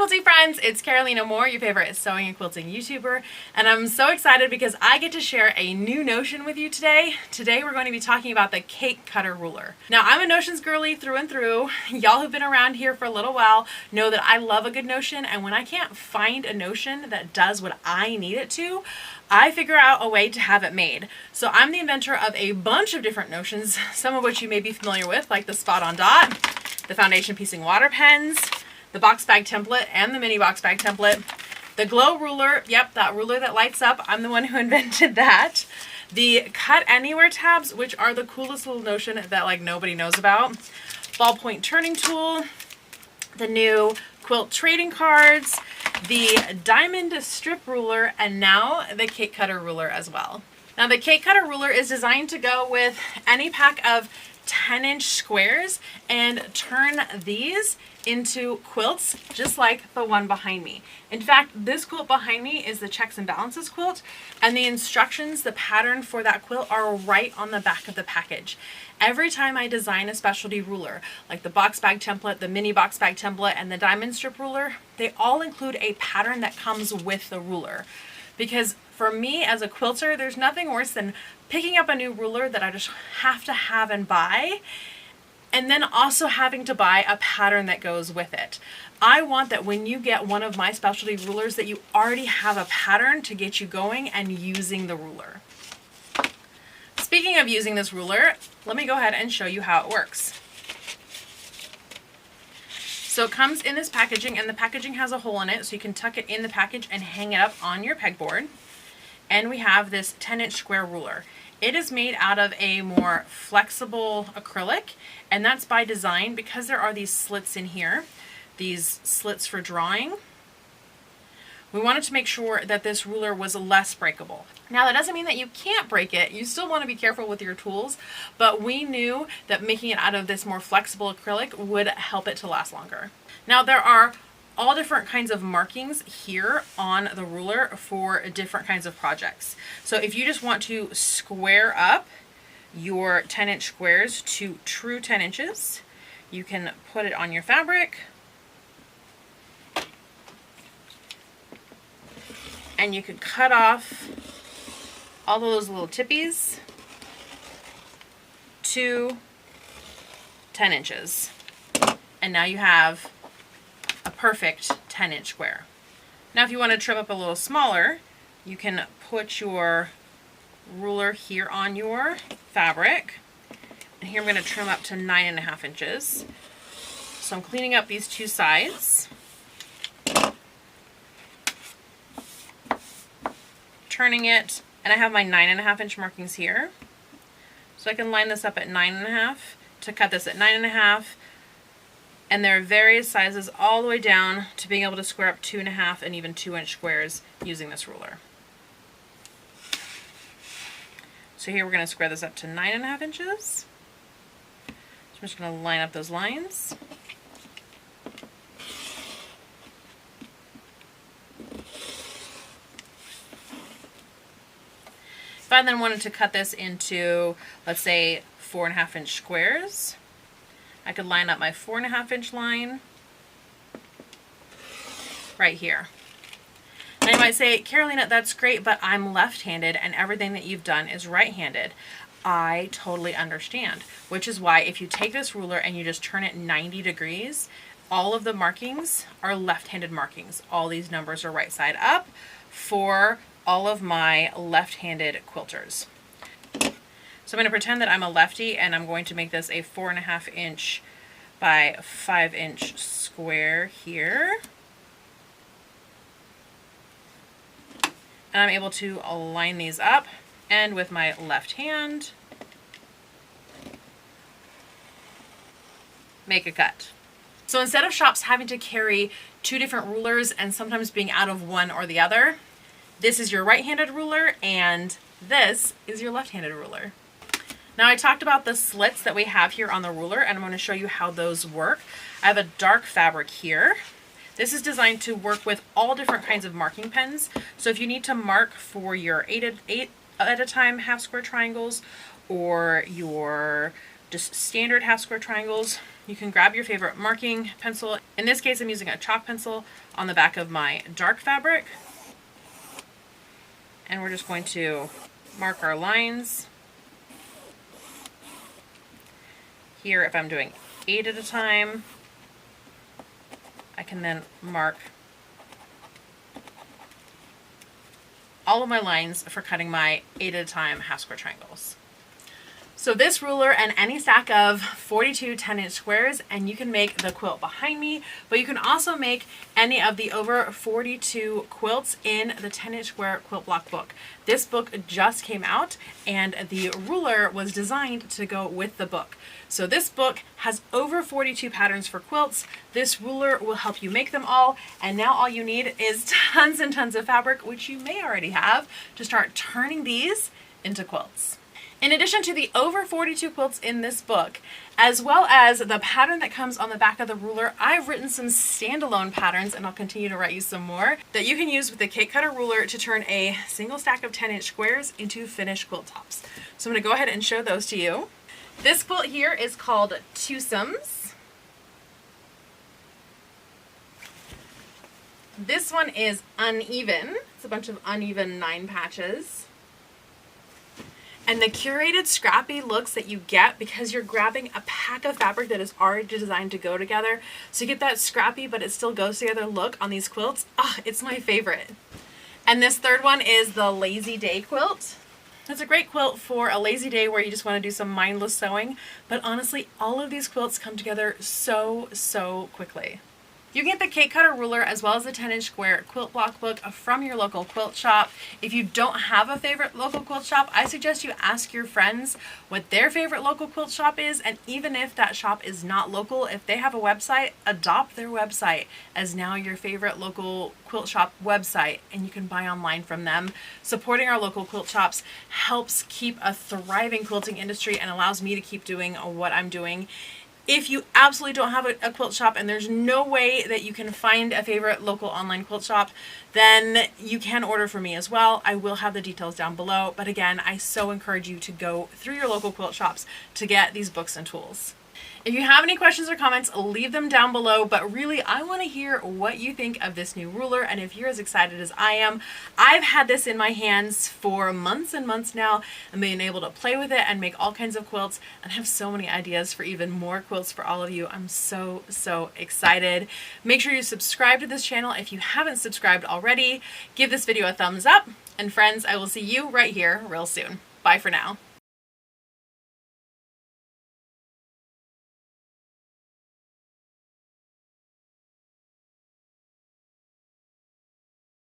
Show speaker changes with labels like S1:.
S1: quilty friends, it's Carolina Moore, your favorite sewing and quilting YouTuber, and I'm so excited because I get to share a new notion with you today. Today we're going to be talking about the cake cutter ruler. Now I'm a notions girly through and through. Y'all who've been around here for a little while know that I love a good notion, and when I can't find a notion that does what I need it to, I figure out a way to have it made. So I'm the inventor of a bunch of different notions, some of which you may be familiar with, like the spot on dot, the foundation piecing water pens, the box bag template and the mini box bag template, the glow ruler, yep, that ruler that lights up, I'm the one who invented that, the cut anywhere tabs, which are the coolest little notion that like nobody knows about, ballpoint turning tool, the new quilt trading cards, the diamond strip ruler, and now the cake cutter ruler as well. Now the cake cutter ruler is designed to go with any pack of 10-inch squares and turn these into quilts just like the one behind me. In fact, this quilt behind me is the checks and balances quilt, and the instructions, the pattern for that quilt are right on the back of the package. Every time I design a specialty ruler, like the box bag template, the mini box bag template, and the diamond strip ruler, they all include a pattern that comes with the ruler. Because for me as a quilter, there's nothing worse than picking up a new ruler that I just have to have and buy, and then also having to buy a pattern that goes with it. I want that when you get one of my specialty rulers that you already have a pattern to get you going and using the ruler. Speaking of using this ruler, let me go ahead and show you how it works. So it comes in this packaging, and the packaging has a hole in it so you can tuck it in the package and hang it up on your pegboard. And we have this 10-inch square ruler. It is made out of a more flexible acrylic, and that's by design because there are these slits in here, these slits for drawing. We wanted to make sure that this ruler was less breakable. Now that doesn't mean that you can't break it. You still want to be careful with your tools, but we knew that making it out of this more flexible acrylic would help it to last longer. Now there are all different kinds of markings here on the ruler for different kinds of projects. So if you just want to square up your 10-inch squares to true 10 inches, you can put it on your fabric and you can cut off all of those little tippies to 10 inches. And now you have a perfect 10-inch square. Now if you want to trim up a little smaller, you can put your ruler here on your fabric. And here I'm going to trim up to 9.5 inches. So I'm cleaning up these two sides, turning it, and I have my 9.5-inch markings here. So I can line this up at 9.5 to cut this at 9.5. And there are various sizes all the way down to being able to square up 2.5 and even 2-inch squares using this ruler. So here we're going to square this up to 9.5 inches. So I'm just going to line up those lines. If I then wanted to cut this into, let's say, 4.5-inch squares, I could line up my 4.5-inch line right here. Now you might say, Carolina, that's great, but I'm left-handed and everything that you've done is right-handed. I totally understand, which is why if you take this ruler and you just turn it 90 degrees, all of the markings are left-handed markings. All these numbers are right side up for all of my left-handed quilters. So I'm going to pretend that I'm a lefty, and I'm going to make this a 4.5-inch by 5-inch square here. And I'm able to align these up, and with my left hand, make a cut. So instead of shops having to carry two different rulers and sometimes being out of one or the other, this is your right-handed ruler, and this is your left-handed ruler. Now I talked about the slits that we have here on the ruler, and I'm going to show you how those work. I have a dark fabric here. This is designed to work with all different kinds of marking pens. So if you need to mark for your 8 at a time half square triangles, or your just standard half square triangles, you can grab your favorite marking pencil. In this case, I'm using a chalk pencil on the back of my dark fabric. And we're just going to mark our lines. Here, if I'm doing 8 at a time, I can then mark all of my lines for cutting my 8 at a time half square triangles. So this ruler and any stack of 42 10-inch squares, and you can make the quilt behind me, but you can also make any of the over 42 quilts in the 10-inch square quilt block book. This book just came out and the ruler was designed to go with the book. So this book has over 42 patterns for quilts. This ruler will help you make them all, and now all you need is tons and tons of fabric, which you may already have, to start turning these into quilts. In addition to the over 42 quilts in this book, as well as the pattern that comes on the back of the ruler, I've written some standalone patterns, and I'll continue to write you some more, that you can use with the cake cutter ruler to turn a single stack of 10-inch squares into finished quilt tops. So I'm going to go ahead and show those to you. This quilt here is called Twosomes. This one is Uneven. It's a bunch of uneven 9 patches. And the curated scrappy looks that you get because you're grabbing a pack of fabric that is already designed to go together. So you get that scrappy but it still goes together look on these quilts. Ah, it's my favorite. And this third one is the Lazy Day quilt. It's a great quilt for a lazy day where you just want to do some mindless sewing. But honestly, all of these quilts come together so quickly. You can get the cake cutter ruler as well as the 10-inch square quilt block book from your local quilt shop. If you don't have a favorite local quilt shop, I suggest you ask your friends what their favorite local quilt shop is, and even if that shop is not local, if they have a website, adopt their website as now your favorite local quilt shop website, and you can buy online from them. Supporting our local quilt shops helps keep a thriving quilting industry and allows me to keep doing what I'm doing. If you absolutely don't have a quilt shop and there's no way that you can find a favorite local online quilt shop, then you can order from me as well. I will have the details down below. But again, I so encourage you to go through your local quilt shops to get these books and tools. If you have any questions or comments, leave them down below, but really I want to hear what you think of this new ruler, and if you're as excited as I am. I've had this in my hands for months and months now and been able to play with it and make all kinds of quilts and have so many ideas for even more quilts for all of you. I'm so excited. Make sure you subscribe to this channel if you haven't subscribed already. Give this video a thumbs up, and friends, I will see you right here real soon. Bye for now.